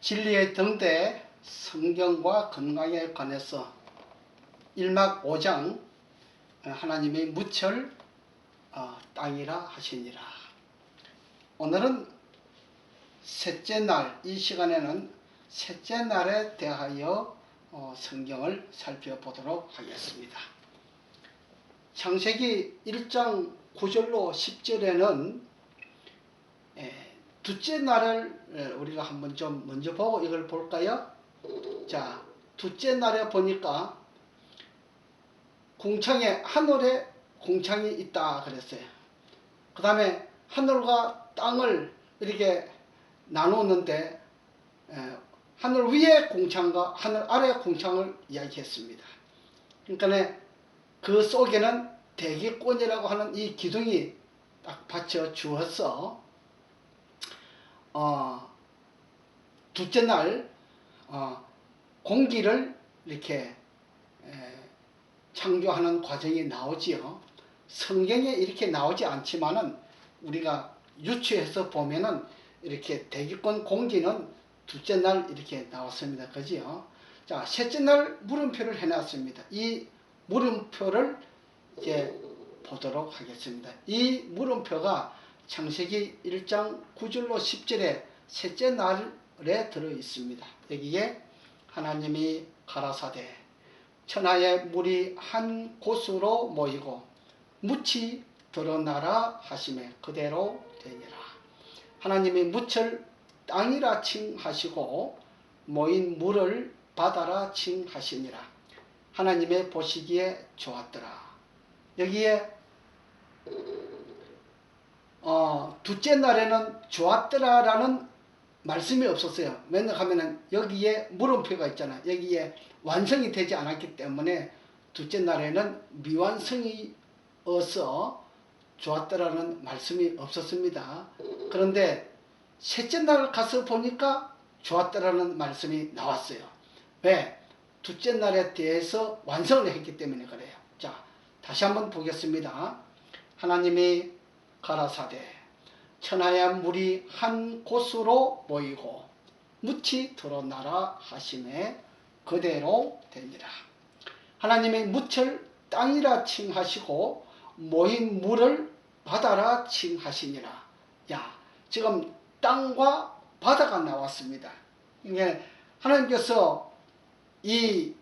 진리의 등대 성경과 건강에 관해서 1막 5장 하나님의 무철 땅이라 하시니라. 오늘은 셋째 날, 이 시간에는 셋째 날에 대하여 성경을 살펴보도록 하겠습니다. 창세기 1장 9절로 10절에는 둘째 날을 우리가 한번 좀 먼저 보고 이걸 볼까요? 자, 둘째 날에 보니까 궁창에 하늘에 궁창이 있다 그랬어요. 그 다음에 하늘과 땅을 이렇게 나누었는데 하늘 위에 궁창과 하늘 아래 궁창을 이야기했습니다. 그러니까 그 속에는 대기권이라고 하는 이 기둥이 딱 받쳐 주어서 둘째 날 공기를 이렇게 창조하는 과정이 나오지요. 성경에 이렇게 나오지 않지만은 우리가 유추해서 보면은 이렇게 대기권 공기는 둘째 날 이렇게 나왔습니다. 그지요? 자, 셋째 날 물음표를 해놨습니다. 이 물음표를 이제 보도록 하겠습니다. 이 물음표가 창세기 1장 9절로 10절에 셋째 날에 들어 있습니다. 여기에 하나님이 가라사대 천하의 물이 한 곳으로 모이고 묻이 드러나라 하심에 그대로 되니라. 하나님이 묻을 땅이라 칭하시고 모인 물을 바다라 칭하시니라. 하나님의 보시기에 좋았더라. 여기에 둘째 날에는 좋았더라라는 말씀이 없었어요. 왜냐하면 여기에 물음표가 있잖아요. 여기에 완성이 되지 않았기 때문에 둘째 날에는 미완성이 어서 좋았더라는 말씀이 없었습니다. 그런데 셋째 날 가서 보니까 좋았더라는 말씀이 나왔어요. 왜? 둘째 날에 대해서 완성을 했기 때문에 그래요. 자, 다시 한번 보겠습니다. 하나님이 가라사대 천하의 물이 한 곳으로 모이고 묻이 드러나라 하심에 그대로 되니라. 하나님이 묻을 땅이라 칭하시고 모인 물을 바다라 칭하시니라. 야, 지금 땅과 바다가 나왔습니다. 이게 하나님께서 이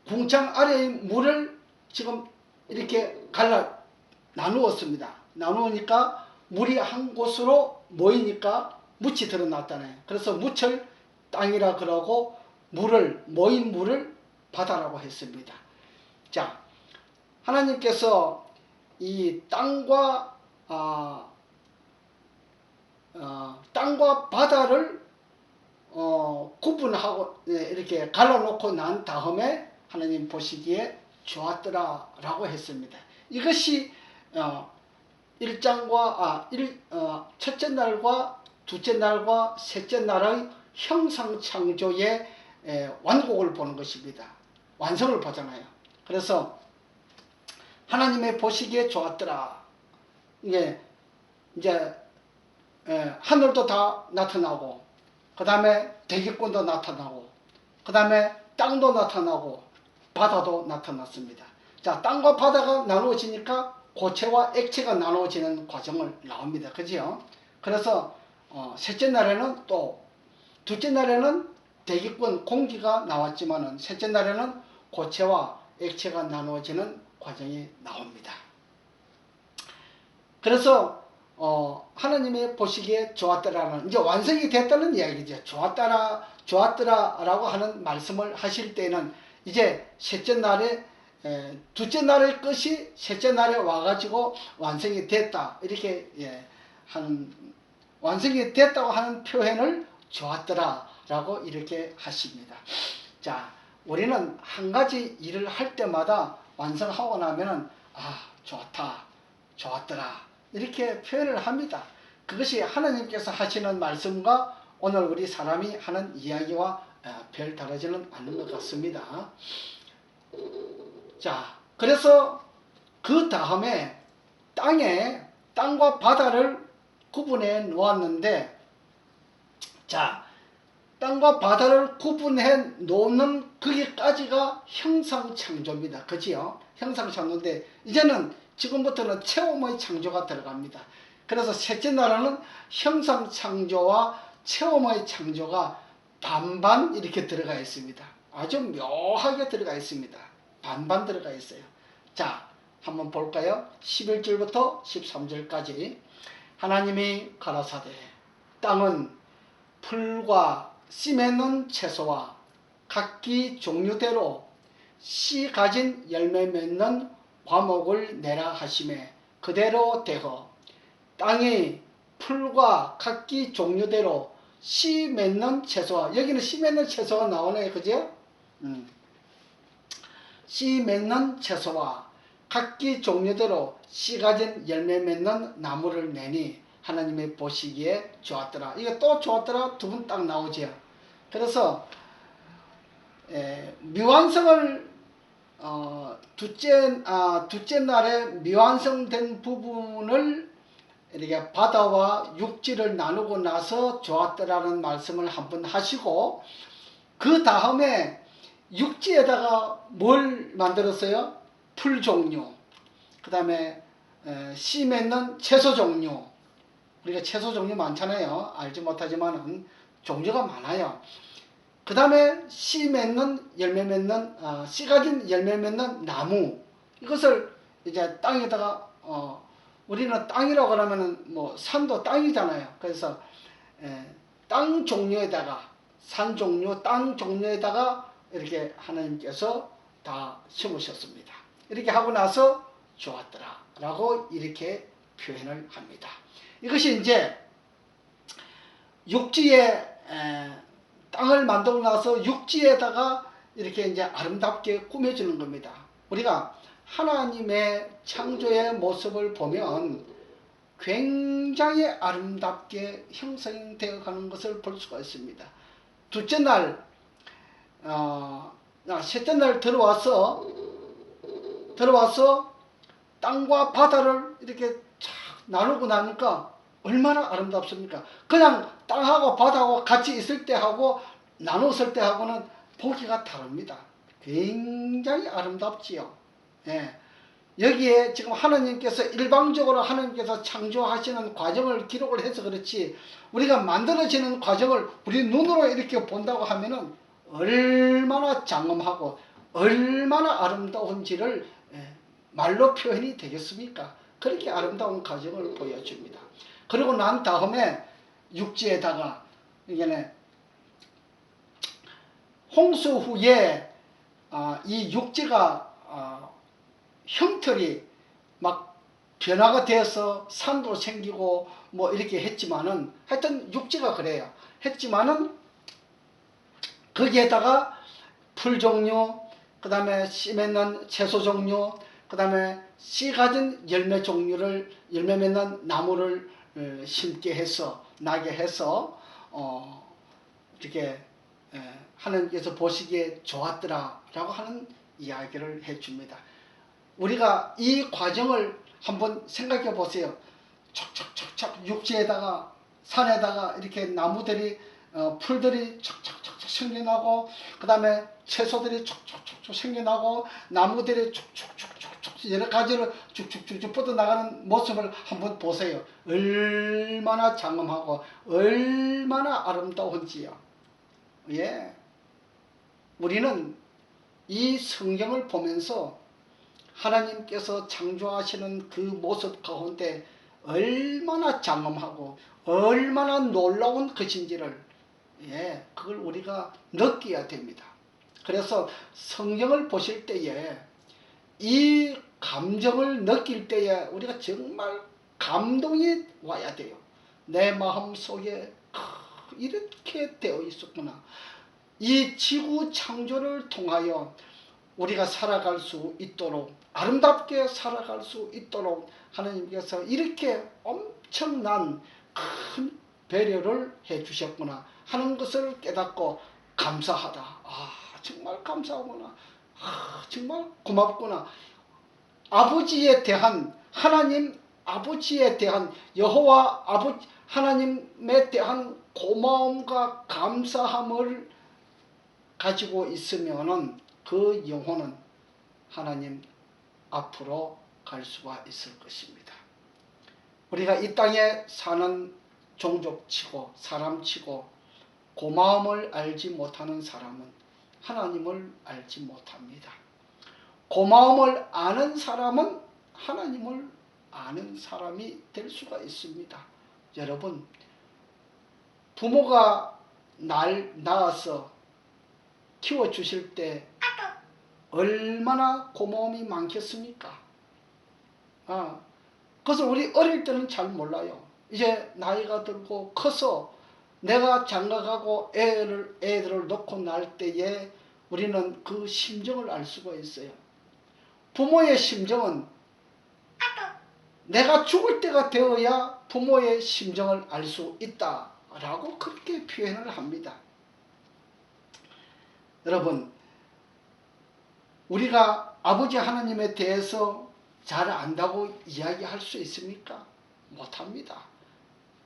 궁창 아래의 물을 지금 이렇게 나누었습니다. 나누니까 물이 한 곳으로 모이니까 묻이 드러났다네. 그래서 묻을 땅이라 그러고 모인 물을 바다라고 했습니다. 자, 하나님께서 이 땅과 바다를 구분하고 이렇게 갈라놓고 난 다음에 하나님 보시기에 좋았더라 라고 했습니다. 이것이 첫째 날과 둘째 날과 셋째 날의 형상창조의 완곡을 보는 것입니다. 완성을 보잖아요. 그래서 하나님의 보시기에 좋았더라. 이제 하늘도 다 나타나고, 그 다음에 대기권도 나타나고, 그 다음에 땅도 나타나고, 바다도 나타났습니다. 자, 땅과 바다가 나누어지니까 고체와 액체가 나누어지는 과정을 나옵니다. 그죠? 그래서 셋째 날에는 둘째 날에는 대기권 공기가 나왔지만은 셋째 날에는 고체와 액체가 나누어지는 과정이 나옵니다. 그래서 하나님의 보시기에 좋았더라는 이제 완성이 됐다는 이야기죠. 좋았더라라고 하는 말씀을 하실 때는 이제 셋째 날에 둘째 날의 것이 셋째 날에 와가지고 완성이 됐다 이렇게 완성이 됐다고 하는 표현을 좋았더라라고 이렇게 하십니다. 자, 우리는 한 가지 일을 할 때마다 완성하고 나면은 좋았더라 이렇게 표현을 합니다. 그것이 하나님께서 하시는 말씀과 오늘 우리 사람이 하는 이야기와 별 다르지는 않는 것 같습니다. 자, 그래서 그 다음에 땅에 땅과 바다를 구분해 놓았는데, 자, 땅과 바다를 구분해 놓는 거기까지가 형상창조입니다. 그지요? 형상창조인데 이제는 지금부터는 체험의 창조가 들어갑니다. 그래서 셋째 나라는 형상창조와 체험의 창조가 반반 이렇게 들어가 있습니다. 아주 묘하게 들어가 있습니다. 반반 들어가 있어요. 자, 한번 볼까요? 11절부터 13절까지. 하나님이 가라사대 땅은 풀과 씨 맺는 채소와 각기 종류대로 씨 가진 열매 맺는 과목을 내라 하시매 그대로 되어 땅이 풀과 각기 종류대로 씨 맺는 채소와, 여기는 씨 맺는 채소가 나오네요. 그죠? 씨 맺는 채소와 각기 종류대로 씨 가진 열매 맺는 나무를 내니 하나님이 보시기에 좋았더라. 이거 또 좋았더라 두 번 딱 나오죠. 그래서 미완성을 둘째 날에 미완성된 부분을 이렇게 바다와 육지를 나누고 나서 좋았더라는 말씀을 한번 하시고, 그 다음에 육지에다가 뭘 만들었어요? 풀 종류, 그 다음에 씨 맺는 채소 종류. 우리가 채소 종류 많잖아요. 알지 못하지만은 종류가 많아요. 그 다음에 씨 맺는 열매 맺는 씨 가진 열매 맺는 나무, 이것을 이제 땅에다가 우리는 땅이라고 그러면은 뭐 산도 땅이잖아요. 그래서 땅 종류에다가, 산 종류, 땅 종류에다가 이렇게 하나님께서 다 심으셨습니다. 이렇게 하고 나서 좋았더라 라고 이렇게 표현을 합니다. 이것이 이제 육지에 땅을 만들고 나서 육지에다가 이렇게 이제 아름답게 꾸며주는 겁니다. 우리가 하나님의 창조의 모습을 보면 굉장히 아름답게 형성되어 가는 것을 볼 수가 있습니다. 둘째 날, 셋째 날 들어와서 땅과 바다를 이렇게 쫙 나누고 나니까 얼마나 아름답습니까? 그냥 땅하고 바다하고 같이 있을 때하고 나눴을 때하고는 보기가 다릅니다. 굉장히 아름답지요. 예. 여기에 지금 하나님께서 일방적으로 하나님께서 창조하시는 과정을 기록을 해서 그렇지, 우리가 만들어지는 과정을 우리 눈으로 이렇게 본다고 하면은 얼마나 장엄하고 얼마나 아름다운지를 말로 표현이 되겠습니까? 그렇게 아름다운 과정을 보여줍니다. 그리고 난 다음에 육지에다가 이게 홍수 후에 이 육지가 형틀이 막 변화가 되어서 산도 생기고 뭐 이렇게 했지만은, 하여튼 육지가 그래요. 했지만은 거기에다가 풀 종류, 그 다음에 씨 맺는 채소 종류, 그 다음에 씨 가진 열매 종류를, 열매 맺는 나무를 심게 해서, 나게 해서 이렇게 하나님께서 보시기에 좋았더라 라고 하는 이야기를 해줍니다. 우리가 이 과정을 한번 생각해 보세요. 척척척척 육지에다가, 산에다가 이렇게 나무들이, 풀들이 척척척척 생겨나고, 그 다음에 채소들이 척척척척 생겨나고, 나무들이 척척척척 여러 가지로 쭉쭉쭉 뻗어나가는 모습을 한번 보세요. 얼마나 장엄하고 얼마나 아름다운지요. 예. 우리는 이 성경을 보면서 하나님께서 창조하시는 그 모습 가운데 얼마나 장엄하고 얼마나 놀라운 것인지를, 그걸 우리가 느껴야 됩니다. 그래서 성경을 보실 때에 이 감정을 느낄 때에 우리가 정말 감동이 와야 돼요. 내 마음 속에 이렇게 되어 있었구나. 이 지구 창조를 통하여 우리가 살아갈 수 있도록, 아름답게 살아갈 수 있도록 하나님께서 이렇게 엄청난 큰 배려를 해 주셨구나 하는 것을 깨닫고 감사하다. 정말 감사하구나. 정말 고맙구나. 아버지에 대한 하나님 아버지에 대한 여호와 아버지 하나님에 대한 고마움과 감사함을 가지고 있으면은 그 영혼은 하나님 앞으로 갈 수가 있을 것입니다. 우리가 이 땅에 사는 종족치고 사람치고 고마움을 알지 못하는 사람은 하나님을 알지 못합니다. 고마움을 아는 사람은 하나님을 아는 사람이 될 수가 있습니다. 여러분, 부모가 날 낳아서 키워주실 때 얼마나 고마움이 많겠습니까? 그래서 우리 어릴 때는 잘 몰라요. 이제 나이가 들고 커서 내가 장가가고 애들을 놓고 날 때에 우리는 그 심정을 알 수가 있어요. 부모의 심정은 내가 죽을 때가 되어야 부모의 심정을 알 수 있다라고 그렇게 표현을 합니다. 여러분, 우리가 아버지 하나님에 대해서 잘 안다고 이야기할 수 있습니까? 못합니다.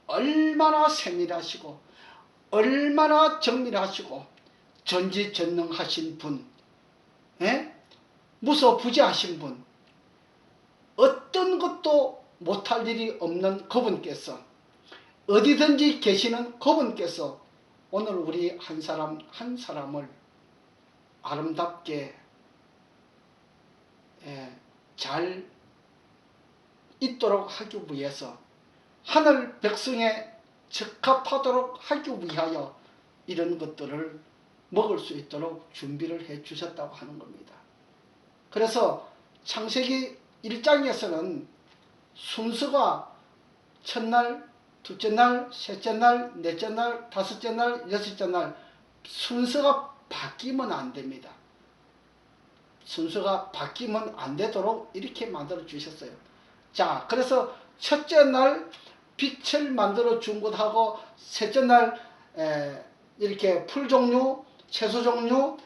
얼마나 세밀하시고 얼마나 정밀하시고 전지전능하신 분, 무소부재하신 분, 어떤 것도 못할 일이 없는 그분께서, 어디든지 계시는 그분께서 오늘 우리 한 사람 한 사람을 아름답게 잘 있도록 하기 위해서, 하늘 백성에 적합하도록 하기 위하여 이런 것들을 먹을 수 있도록 준비를 해 주셨다고 하는 겁니다. 그래서 창세기 1장에서는 순서가 첫날, 둘째 날, 셋째 날, 넷째 날, 다섯째 날, 여섯째 날 순서가 바뀌면 안 됩니다. 순서가 바뀌면 안 되도록 이렇게 만들어 주셨어요. 자, 그래서 첫째 날 빛을 만들어 준 것하고 셋째 날 이렇게 풀 종류, 채소 종류,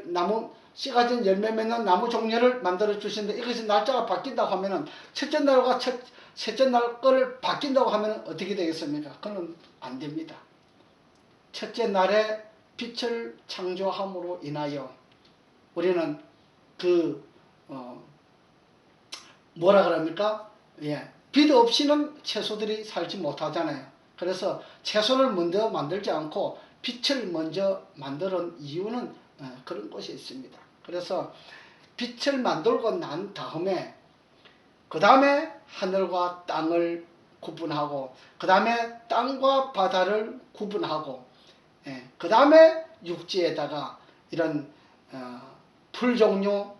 나무 씨 가진 열매 맺는 나무 종류를 만들어 주시는데, 이것이 날짜가 바뀐다고 하면은 첫째 날과 셋째 날 거를 바뀐다고 하면 어떻게 되겠습니까? 그건 안 됩니다. 첫째 날에 빛을 창조함으로 인하여 우리는 뭐라 그럽니까? 빛 없이는 채소들이 살지 못하잖아요. 그래서 채소를 먼저 만들지 않고 빛을 먼저 만드는 이유는 그런 것이 있습니다. 그래서 빛을 만들고 난 다음에 그 다음에 하늘과 땅을 구분하고, 그 다음에 땅과 바다를 구분하고, 그 다음에 육지에다가 이런 풀 종류,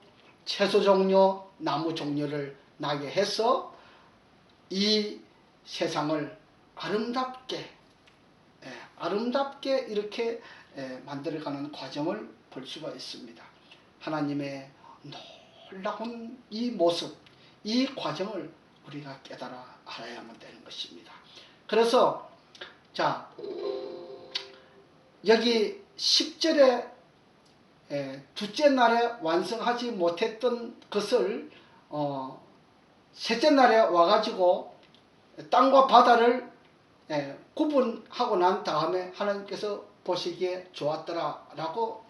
채소 종류, 나무 종류를 나게 해서 이 세상을 아름답게 이렇게 만들어가는 과정을 볼 수가 있습니다. 하나님의 놀라운 이 모습, 이 과정을 우리가 깨달아 알아야만 되는 것입니다. 그래서 자, 여기 10절에 둘째 날에 완성하지 못했던 것을 셋째 날에 와가지고 땅과 바다를 구분하고 난 다음에 하나님께서 보시기에 좋았더라 라고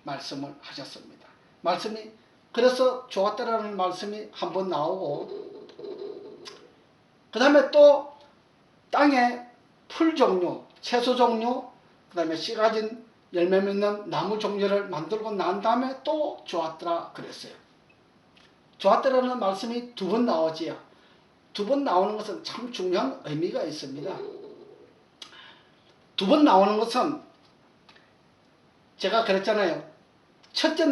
말씀을 하셨습니다. 말씀이, 그래서 좋았더라는 말씀이 한번 나오고, 그 다음에 또 땅에 풀 종류, 채소 종류, 그 다음에 씨 가진 열매 맺는 나무 종류를 만들고 난 다음에 또 좋았더라 그랬어요. 좋았더라는 말씀이 두 번 나오지요. 두 번 나오는 것은 참 중요한 의미가 있습니다. 두 번 나오는 것은 제가 그랬잖아요. 둘째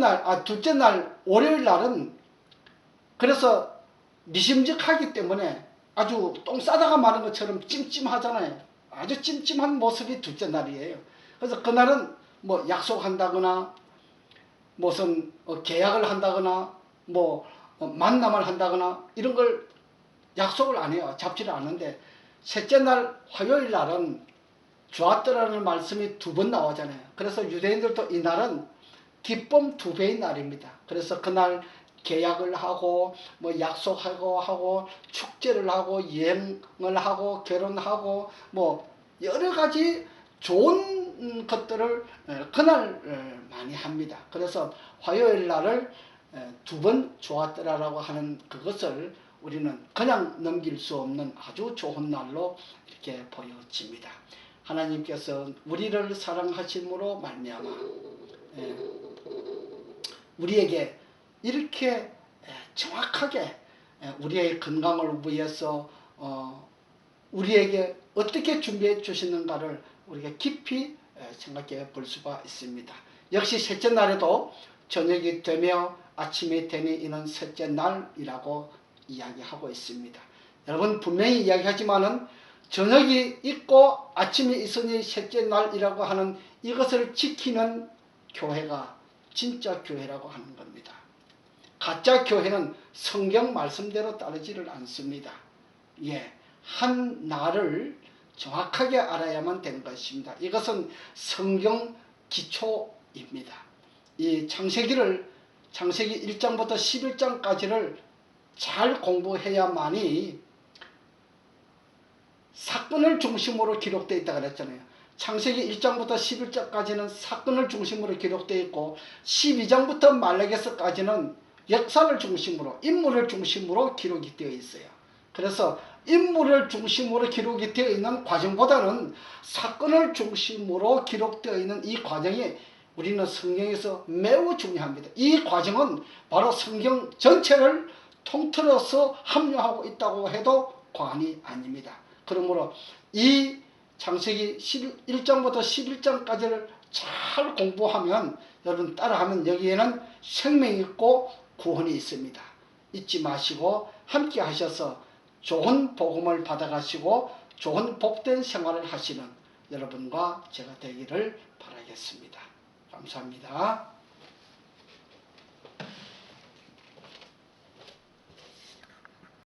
날, 월요일 날은 그래서 미심쩍하기 때문에 아주 똥 싸다가 마는 것처럼 찜찜하잖아요. 아주 찜찜한 모습이 둘째 날이에요. 그래서 그날은 뭐 약속한다거나 무슨 계약을 한다거나 만남을 한다거나 이런 걸 약속을 안 해요. 잡지를 않는데, 셋째 날 화요일 날은 좋았더라는 말씀이 두 번 나오잖아요. 그래서 유대인들도 이 날은 기쁨 두 배의 날입니다. 그래서 그날 계약을 하고 뭐 약속하고 축제를 하고 여행을 하고 결혼하고 뭐 여러 가지 좋은 것들을 그날 많이 합니다. 그래서 화요일 날을 두 번 좋았더라라고 하는 그것을 우리는 그냥 넘길 수 없는 아주 좋은 날로 이렇게 보여집니다. 하나님께서 우리를 사랑하심으로 말미암아 우리에게 이렇게 정확하게 우리의 건강을 위해서 우리에게 어떻게 준비해 주시는가를 우리가 깊이 생각해 볼 수가 있습니다. 역시 셋째 날에도 저녁이 되며 아침이 되니 이는 셋째 날이라고 이야기하고 있습니다. 여러분 분명히 이야기하지만은 저녁이 있고 아침이 있으니 셋째 날이라고 하는 이것을 지키는 교회가 진짜 교회라고 하는 겁니다. 가짜 교회는 성경 말씀대로 따르지를 않습니다. 한 날을 정확하게 알아야만 되는 것입니다. 이것은 성경 기초입니다. 이 창세기 1장부터 11장까지를 잘 공부해야만이 사건을 중심으로 기록되어 있다고 그랬잖아요. 창세기 1장부터 11장까지는 사건을 중심으로 기록되어 있고 12장부터 말라기서까지는 역사를 중심으로 인물을 중심으로 기록이 되어 있어요. 그래서 인물을 중심으로 기록이 되어 있는 과정보다는 사건을 중심으로 기록되어 있는 이 과정이 우리는 성경에서 매우 중요합니다. 이 과정은 바로 성경 전체를 통틀어서 합류하고 있다고 해도 과언이 아닙니다. 그러므로 이 창세기 1장부터 11장까지를 잘 공부하면 여러분 따라하면 여기에는 생명이 있고 구원이 있습니다. 잊지 마시고 함께 하셔서 좋은 복음을 받아가시고 좋은 복된 생활을 하시는 여러분과 제가 되기를 바라겠습니다. 감사합니다.